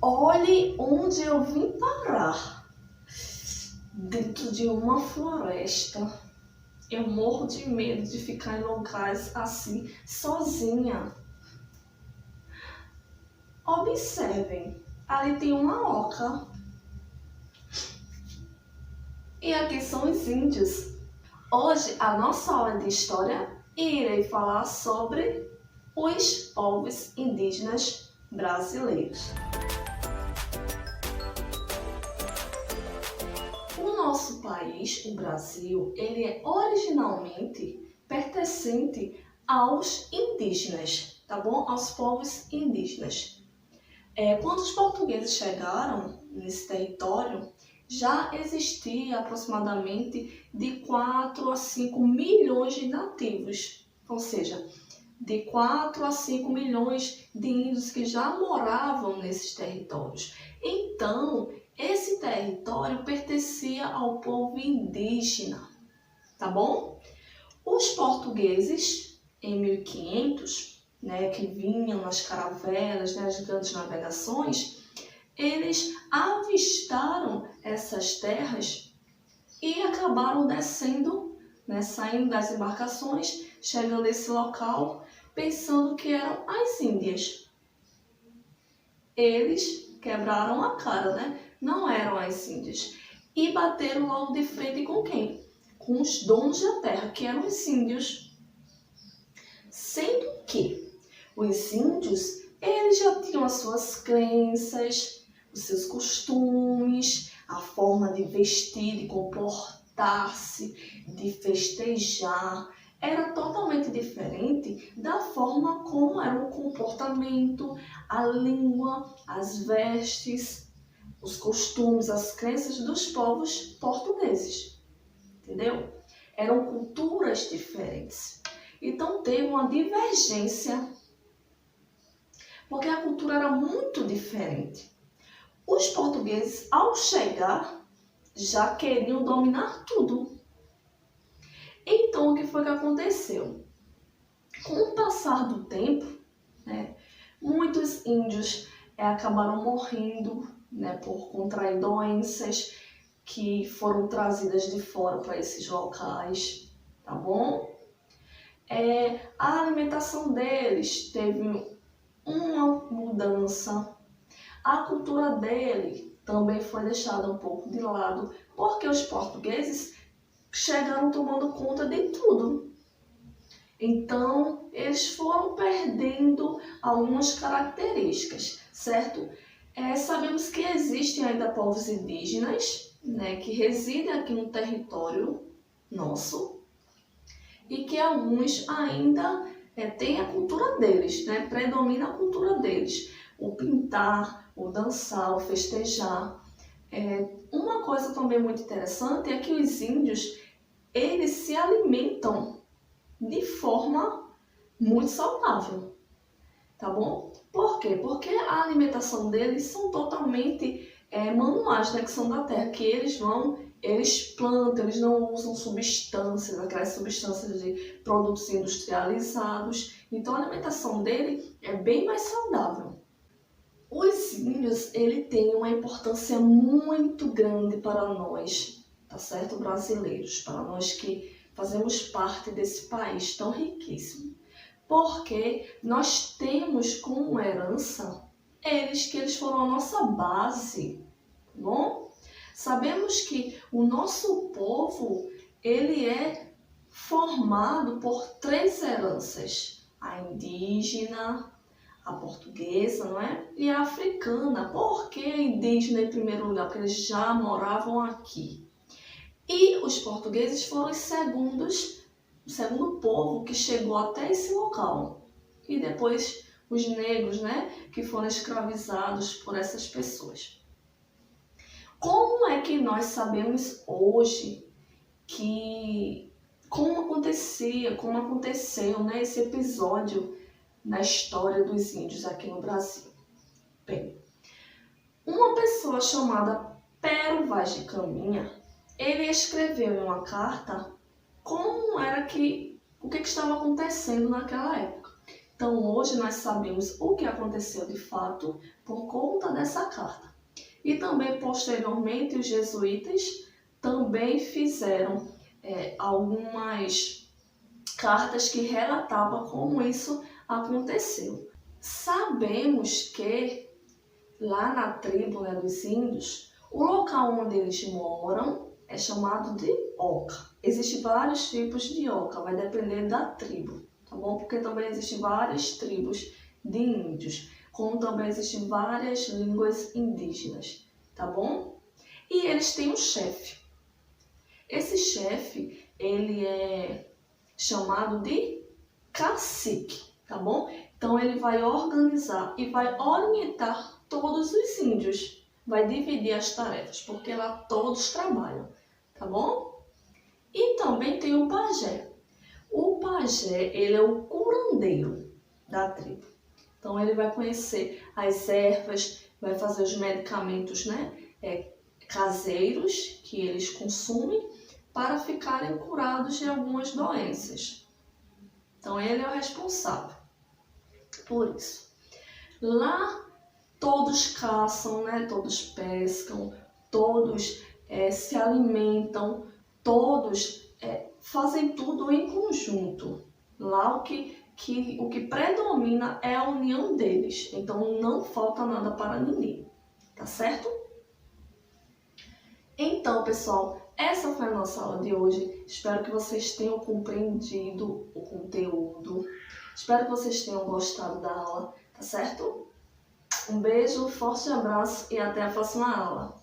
Olhe onde eu vim parar. Dentro de uma floresta. Eu morro de medo de ficar em locais assim, sozinha. Observem, ali tem uma oca. E aqui são os índios. Hoje, a nossa aula de história, irei falar sobre os povos indígenas brasileiros. O nosso país, o Brasil, ele é originalmente pertencente aos indígenas, tá bom? Aos povos indígenas. Quando os portugueses chegaram nesse território, já existia aproximadamente de 4 a 5 milhões de nativos, ou seja, de 4 a 5 milhões de índios que já moravam nesses territórios. Então, esse território pertencia ao povo indígena, tá bom? Os portugueses, em 1500, que vinham nas caravelas, nas grandes navegações, eles avistaram essas terras e acabaram descendo, saindo das embarcações, chegando a esse local, pensando que eram as Índias. Eles quebraram a cara, Não eram as Índias. E bateram logo de frente com quem? Com os donos da terra, que eram os índios. Sendo que os índios, eles já tinham as suas crenças, os seus costumes, a forma de vestir, de comportar-se, de festejar. Era totalmente diferente da forma como era o comportamento, a língua, as vestes, os costumes, as crenças dos povos portugueses. Entendeu? Eram culturas diferentes. Então teve uma divergência, porque a cultura era muito diferente. Os portugueses, ao chegar, já queriam dominar tudo. Então, o que foi que aconteceu? Com o passar do tempo, muitos índios acabaram morrendo, por contrair doenças que foram trazidas de fora para esses locais, tá bom? A alimentação deles teve uma mudança. A cultura dele também foi deixada um pouco de lado, porque os portugueses chegaram tomando conta de tudo. Então, eles foram perdendo algumas características, certo? Sabemos que existem ainda povos indígenas, que residem aqui no território nosso e que alguns ainda têm a cultura deles, predomina a cultura deles. O pintar, o dançar, o festejar. Uma coisa também muito interessante é que os índios, eles se alimentam de forma muito saudável, tá bom? Por quê? Porque a alimentação deles são totalmente manuais, que são da terra, que eles plantam, eles não usam substâncias, aquelas substâncias de produtos industrializados. Então a alimentação dele é bem mais saudável. Os índios, ele tem uma importância muito grande para nós, tá certo? Brasileiros, para nós que fazemos parte desse país tão riquíssimo. Porque nós temos como herança que eles foram a nossa base, tá bom? Sabemos que o nosso povo, ele é formado por 3 heranças: a indígena, a portuguesa, e a africana. Por que a indígena em primeiro lugar? Porque eles já moravam aqui. E os portugueses foram o segundo povo que chegou até esse local. E depois os negros, que foram escravizados por essas pessoas. Como é que nós sabemos hoje como aconteceu, esse episódio na história dos índios aqui no Brasil? Bem, uma pessoa chamada Pero Vaz de Caminha, ele escreveu em uma carta o que estava acontecendo naquela época. Então hoje nós sabemos o que aconteceu de fato por conta dessa carta. E também posteriormente os jesuítas também fizeram algumas cartas que relatavam como isso aconteceu. Sabemos que lá na tribo, né, dos índios, o local onde eles moram é chamado de oca. Existem vários tipos de oca, vai depender da tribo, tá bom? Porque também existem várias tribos de índios, como também existem várias línguas indígenas, tá bom? E eles têm um chefe. Esse chefe, ele é chamado de cacique, tá bom? Então ele vai organizar e vai orientar todos os índios, vai dividir as tarefas, porque lá todos trabalham, tá bom? E também tem o pajé. O pajé, ele é o curandeiro da tribo. Então ele vai conhecer as ervas, vai fazer os medicamentos, né, caseiros que eles consumem para ficarem curados de algumas doenças. Então ele é o responsável por isso. Lá todos caçam, né? Todos pescam, todos se alimentam, todos fazem tudo em conjunto. Lá o que predomina é a união deles. Então não falta nada para ninguém, tá certo? Então, pessoal, essa foi a nossa aula de hoje. Espero que vocês tenham compreendido o conteúdo. Espero que vocês tenham gostado da aula, tá certo? Um beijo, forte abraço e até a próxima aula.